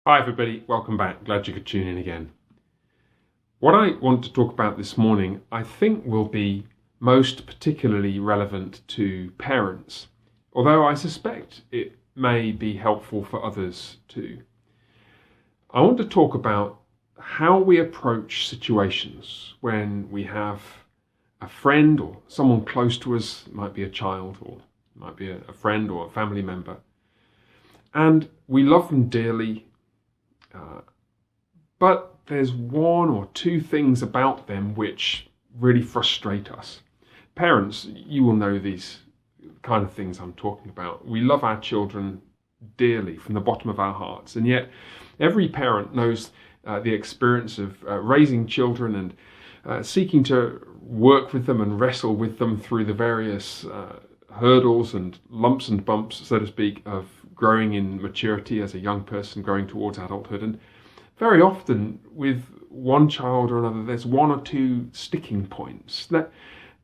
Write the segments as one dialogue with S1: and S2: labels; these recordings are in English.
S1: Hi everybody, welcome back. Glad you could tune in again. What I want to talk about this morning, I think will be most particularly relevant to parents, although I suspect it may be helpful for others too. I want to talk about how we approach situations when we have a friend or someone close to us, it might be a child or it might be a friend or a family member, and we love them dearly. But there's one or two things about them which really frustrate us. Parents, you will know these kind of things I'm talking about. We love our children dearly from the bottom of our hearts, and yet every parent knows the experience of raising children and seeking to work with them and wrestle with them through the various hurdles and lumps and bumps, so to speak, of growing in maturity as a young person, growing towards adulthood. And very often with one child or another, there's one or two sticking points that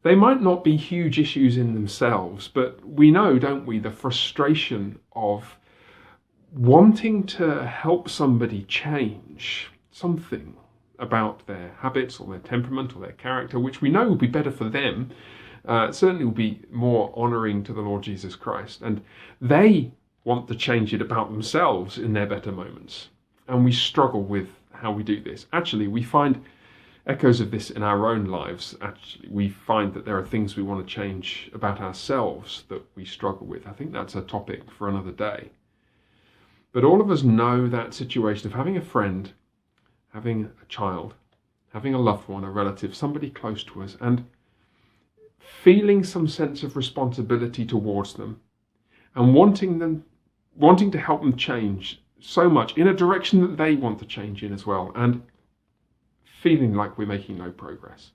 S1: they might not be huge issues in themselves, but we know, don't we, the frustration of wanting to help somebody change something about their habits or their temperament or their character, which we know will be better for them, certainly will be more honouring to the Lord Jesus Christ. And they want to change it about themselves in their better moments. And we struggle with how we do this. Actually, we find echoes of this in our own lives. Actually, we find that there are things we want to change about ourselves that we struggle with. I think that's a topic for another day. But all of us know that situation of having a friend, having a child, having a loved one, a relative, somebody close to us, and feeling some sense of responsibility towards them and wanting to help them change so much in a direction that they want to change in as well, and feeling like we're making no progress.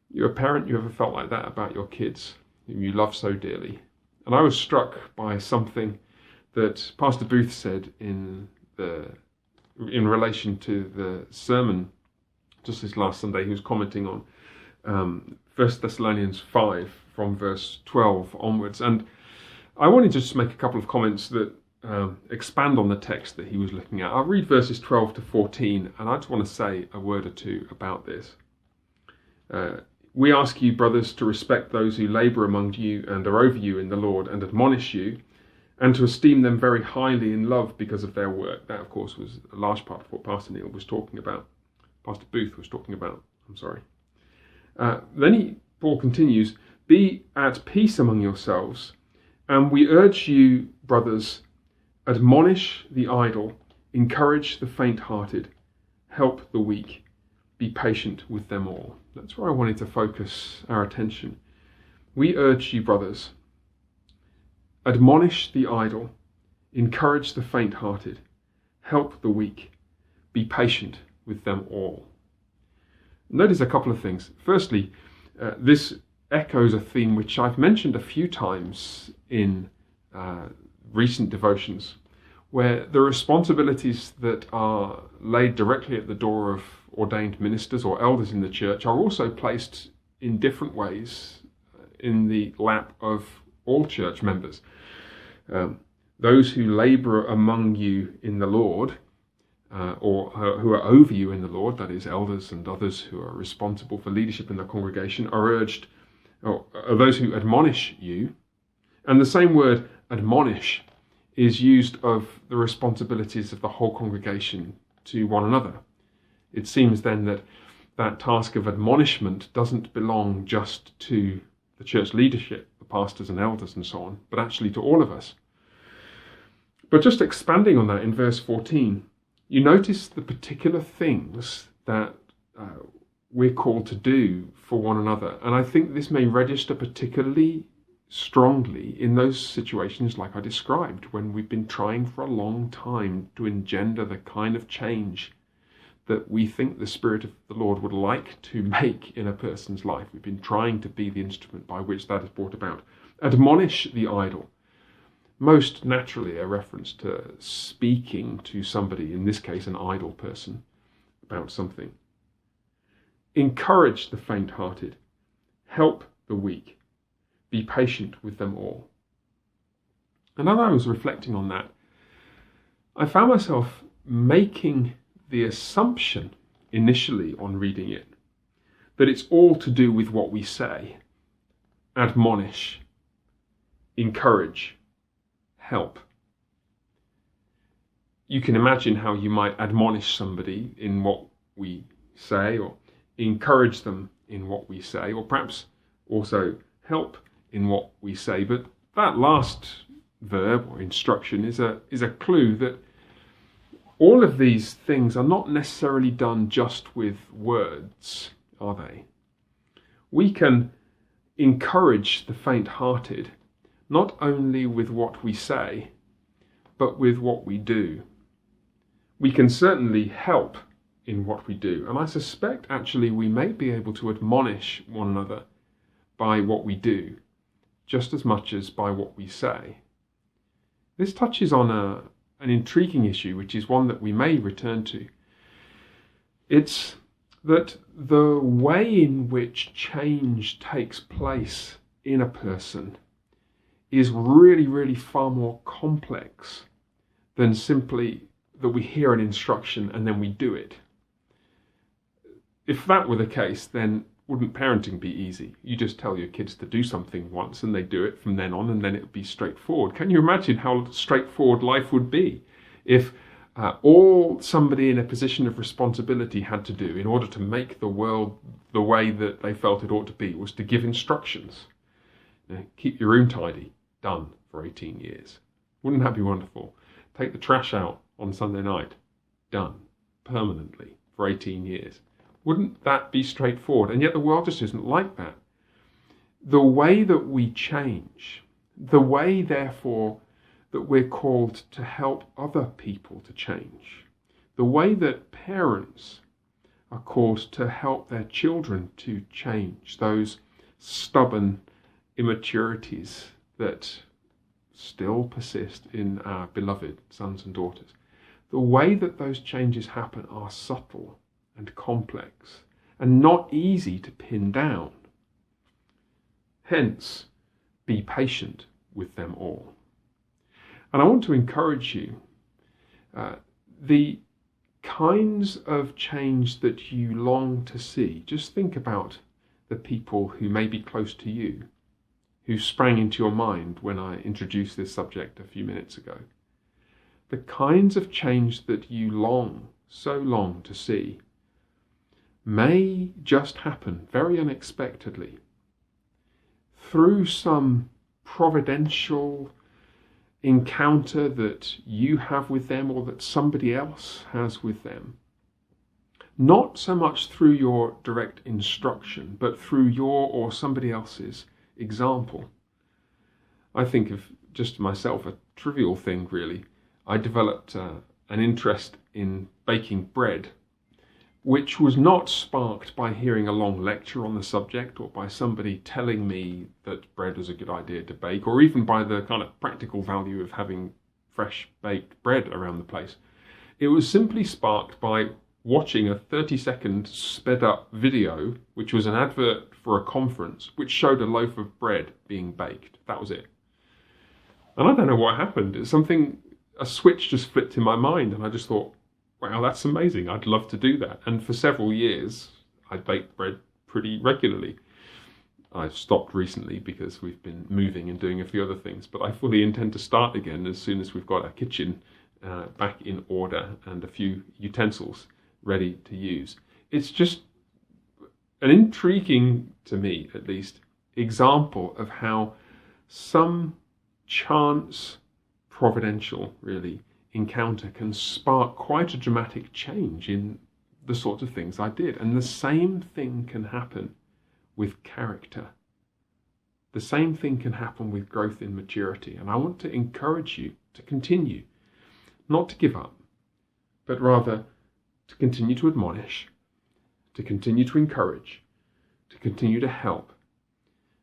S1: You're a parent, you ever felt like that about your kids whom you love so dearly? And I was struck by something that Pastor Booth said in relation to the sermon just this last Sunday. He was commenting on 1 Thessalonians 5 from verse 12 onwards, and I wanted to just make a couple of comments that expand on the text that he was looking at. I'll read verses 12 to 14, and I just want to say a word or two about this. We ask you, brothers, to respect those who labour among you and are over you in the Lord and admonish you, and to esteem them very highly in love because of their work. That, of course, was a large part of what Pastor Neil was talking about. Pastor Booth was talking about, I'm sorry. Paul continues, be at peace among yourselves, and we urge you, brothers, admonish the idle, encourage the faint-hearted, help the weak, be patient with them all. That's where I wanted to focus our attention. We urge you, brothers, admonish the idle, encourage the faint-hearted, help the weak, be patient with them all. Notice a couple of things. Firstly, this echoes a theme which I've mentioned a few times in recent devotions, where the responsibilities that are laid directly at the door of ordained ministers or elders in the church are also placed in different ways in the lap of all church members. Those who labour among you in the Lord, or who are over you in the Lord, that is elders and others who are responsible for leadership in the congregation, are urged, or are those who admonish you. And the same word, admonish, is used of the responsibilities of the whole congregation to one another. It seems then that that task of admonishment doesn't belong just to the church leadership, the pastors and elders and so on, but actually to all of us. But just expanding on that in verse 14, you notice the particular things that we're called to do for one another. And I think this may register particularly strongly in those situations like I described, when we've been trying for a long time to engender the kind of change that we think the Spirit of the Lord would like to make in a person's life. We've been trying to be the instrument by which that is brought about. Admonish the idle. Most naturally a reference to speaking to somebody, in this case an idle person, about something. Encourage the faint-hearted. Help the weak. Be patient with them all. And as I was reflecting on that, I found myself making the assumption initially on reading it that it's all to do with what we say: admonish, encourage, help. You can imagine how you might admonish somebody in what we say, or encourage them in what we say, or perhaps also help in what we say. But that last verb or instruction is a clue that all of these things are not necessarily done just with words, are they? We can encourage the faint-hearted not only with what we say, but with what we do. We can certainly help in what we do, and I suspect actually we may be able to admonish one another by what we do, just as much as by what we say. This touches on an intriguing issue, which is one that we may return to. It's that the way in which change takes place in a person is really, really far more complex than simply that we hear an instruction and then we do it. If that were the case, then wouldn't parenting be easy? You just tell your kids to do something once and they do it from then on, and then it would be straightforward. Can you imagine how straightforward life would be if all somebody in a position of responsibility had to do in order to make the world the way that they felt it ought to be was to give instructions? Keep your room tidy. Done for 18 years. Wouldn't that be wonderful? Take the trash out on Sunday night. Done permanently for 18 years. Wouldn't that be straightforward? And yet the world just isn't like that. The way that we change, the way therefore that we're called to help other people to change, the way that parents are called to help their children to change, those stubborn immaturities that still persist in our beloved sons and daughters. The way that those changes happen are subtle and complex and not easy to pin down. Hence, be patient with them all. And I want to encourage you, the kinds of change that you long to see, just think about the people who may be close to you, who sprang into your mind when I introduced this subject a few minutes ago. The kinds of change that you so long to see may just happen very unexpectedly through some providential encounter that you have with them or that somebody else has with them. Not so much through your direct instruction, but through your or somebody else's example. I think of just myself, a trivial thing really. I developed an interest in baking bread, which was not sparked by hearing a long lecture on the subject or by somebody telling me that bread was a good idea to bake, or even by the kind of practical value of having fresh baked bread around the place. It was simply sparked by watching a 30-second sped up video, which was an advert for a conference, which showed a loaf of bread being baked. That was it. And I don't know what happened. A switch just flipped in my mind, and I just thought, wow, that's amazing. I'd love to do that. And for several years, I baked bread pretty regularly. I've stopped recently because we've been moving and doing a few other things, but I fully intend to start again as soon as we've got our kitchen back in order and a few utensils ready to use. It's just an intriguing, to me at least, example of how some chance, providential really, encounter can spark quite a dramatic change in the sorts of things I did. And the same thing can happen with character. The same thing can happen with growth in maturity. And I want to encourage you to continue, not to give up, but rather to continue to admonish, to continue to encourage, to continue to help,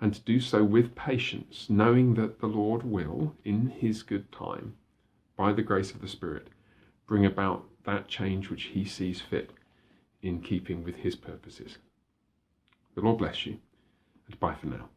S1: and to do so with patience, knowing that the Lord will, in his good time, by the grace of the Spirit, bring about that change which he sees fit in keeping with his purposes. The Lord bless you, and bye for now.